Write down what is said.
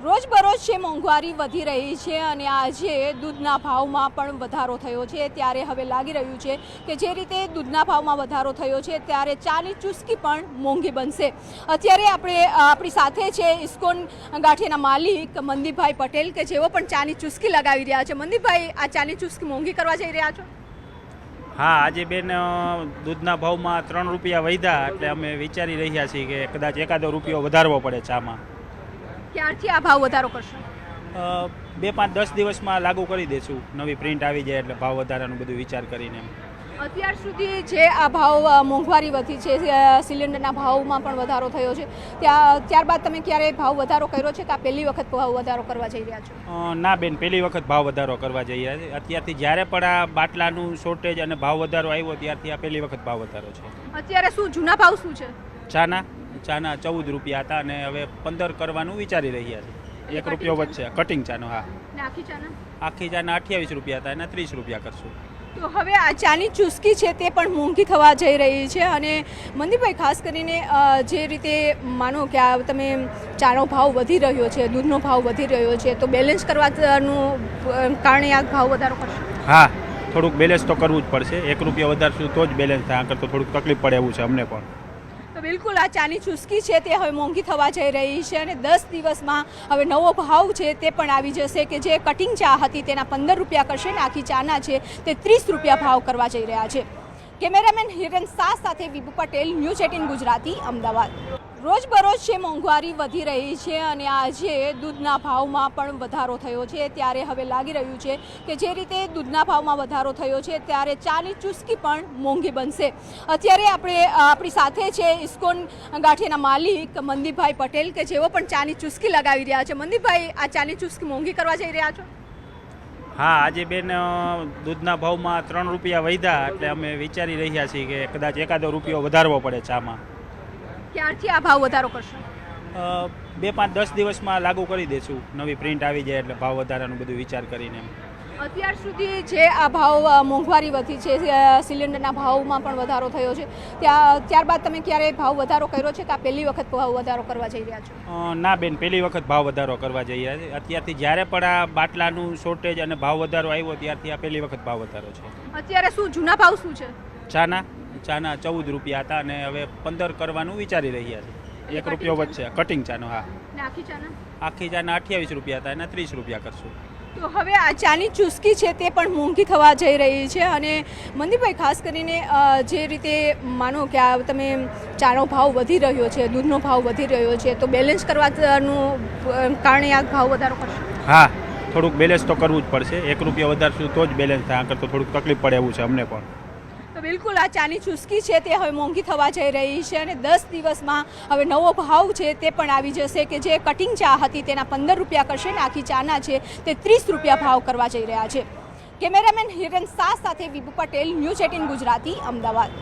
રોજબરોજ છે મોંઘવારી વધી રહી છે અને આજે દૂધના ભાવમાં પણ વધારો થયો છે। ત્યારે હવે લાગી રહ્યું છે કે જે રીતે દૂધના ભાવમાં વધારો થયો છે ત્યારે ચાની ચુસ્કી પણ મોંઘી બનશે। અત્યારે આપણી સાથે છે ઇસ્કોન ગાંઠિયાના માલિક મનદીપભાઈ પટેલ કે જેઓ પણ ચાની ચુસ્કી લગાવી રહ્યા છે। મનદીપભાઈ, આ ચાની ચુસ્કી મોંઘી કરવા જઈ રહ્યા છો? હા, આજે બેન દૂધના ભાવમાં 3 રૂપિયા વધ્યા એટલે અમે વિચારી રહ્યા છીએ કે કદાચ એકાદો રૂપિયો વધારવો પડે ચામાં। ક્યારથી આ ભાવ વધારો કરશો? 2-5-10 દિવસમાં લાગુ કરી દઈશું, નવી પ્રિન્ટ આવી જાય એટલે ભાવ વધારાનું બધું વિચાર કરીને। અત્યાર સુધી જે આ ભાવ મોંઘવારી વધી છે, સિલિન્ડરના ભાવમાં પણ વધારો થયો છે, ત્યારબાદ તમે ક્યારે ભાવ વધારો કર્યો છે કે આ પહેલી વખત ભાવ વધારો કરવા જઈ રહ્યા છો? ના બેન, પહેલી વખત ભાવ વધારો કરવા જઈ રહ્યા છે। અત્યારથી જ્યારે પણ આ બાટલાનું શોર્ટેજ અને ભાવ વધારો આવ્યો ત્યારથી આ પહેલી વખત ભાવ વધારો છે। અત્યારે શું જૂના ભાવ શું છે? ચાના 14 રૂપિયા હતા અને હવે 15 કરવાનું વિચારી રહ્યા છે। 1 રૂપિયો વધશે કટિંગ ચાનો। હા, આખી ચાના 28 રૂપિયા હતા એના 30 રૂપિયા કરશું। તો હવે આ ચાની ચુસ્કી છે તે પણ મોંઘી થવા જઈ રહી છે અને મનદીપભાઈ, ખાસ કરીને જે રીતે માનો કે આ તમે ચાનો ભાવ વધી રહ્યો છે, દૂધનો ભાવ વધી રહ્યો છે, તો બેલેન્સ કરવાનું કારણે આ ભાવ વધારો કરશો? હા, થોડુંક બેલેન્સ તો કરવું જ પડશે। 1 રૂપિયા વધારશું તો જ બેલેન્સ થાય, આગળ તો થોડુંક તકલીફ પડે એવું છે અમને પણ। તો બિલકુલ આ ચાની ચુસ્કી છે તે હવે મોંઘી થવા જઈ રહી છે અને 10 દિવસમાં હવે નવો ભાવ છે તે પણ આવી જશે કે જે કટિંગ ચા હતી તેના 15 રૂપિયા કરશે ને આખી ચાના છે તે 30 રૂપિયા ભાવ કરવા જઈ રહ્યા છે। કેમેરામેન હિરેન શાહ સાથે વિભુ પટેલ, ન્યૂઝ 18 ગુજરાતી, અમદાવાદ। રોજબરોજ છે મોંઘવારી વધી રહી છે અને આજે દૂધના ભાવમાં પણ વધારો થયો છે। ત્યારે હવે લાગી રહ્યું છે કે જે રીતે દૂધના ભાવમાં વધારો થયો છે ત્યારે ચાની ચુસ્કી પણ મોંઘી બનશે। અત્યારે આપણી સાથે છે ઇસ્કોન ગાંઠિયાના માલિક મનદીપભાઈ પટેલ કે જેઓ પણ ચાની ચુસ્કી લગાવી રહ્યા છે। મનદીપભાઈ, આ ચાની ચુસ્કી મોંઘી કરવા જઈ રહ્યા છો? હા, આજે બેન દૂધના ભાવમાં 3 રૂપિયા વધ્યા એટલે અમે વિચારી રહ્યા છીએ કે કદાચ એકાદો રૂપિયો વધારવો પડે ચામાં। ક્યારથી આ ભાવ વધારો કરશો? 2-5-10 દિવસમાં લાગુ કરી દઈશું, નવી પ્રિન્ટ આવી જાય એટલે ભાવ વધારાનું બધું વિચાર કરીને। અત્યાર સુધી જે આ ભાવ મોંઘવારી વધી છે, સિલિન્ડરના ભાવમાં પણ વધારો થયો છે, ત્યારબાદ તમે ક્યારે ભાવ વધારો કર્યો છે કે આ પહેલી વખત ભાવ વધારો કરવા જઈ રહ્યા છો? ના બેન, પહેલી વખત ભાવ વધારો કરવા જઈ રહ્યા છે। અત્યારથી જ્યારે પણ આ બાટલાનું શોર્ટેજ અને ભાવ વધારો આવ્યો ત્યારથી આ પહેલી વખત ભાવ વધારો છે। અત્યારે શું જૂના ભાવ શું છે? ચાના 14 રૂપિયા હતા અને હવે 15 કરવાનું વિચારી રહ્યા છે। 1 રૂપિયો વધશે કટિંગ ચાનો। હા, આખી ચાના 28 રૂપિયા હતા એના 30 રૂપિયા કરશું। તો હવે આ ચાની ચુસ્કી છે તે પણ મોંઘી થવા જઈ રહી છે અને મનદીપભાઈ, ખાસ કરીને જે રીતે માનો કે આ તમે ચાનો ભાવ વધી રહ્યો છે, દૂધનો ભાવ વધી રહ્યો છે, તો બેલેન્સ કરવાનું કારણે આ ભાવ વધારો કરશો? હા, થોડુંક બેલેન્સ તો કરવું જ પડશે। 1 રૂપિયા વધારશું તો જ બેલેન્સ થાય, આગળ તો થોડુંક તકલીફ પડે એવું છે અમને પણ। તો બિલકુલ આ ચાની ચુસ્કી છે તે હવે મોંઘી થવા જઈ રહી છે અને 10 દિવસમાં હવે નવો ભાવ છે તે પણ આવી જશે કે જે કટિંગ ચા હતી તેના 15 રૂપિયા કરશે ને આખી ચાના છે તે 30 રૂપિયા ભાવ કરવા જઈ રહ્યા છે। કેમેરામેન હિરેન શાહ સાથે વિભુ પટેલ, ન્યૂઝ 18 ગુજરાતી, અમદાવાદ।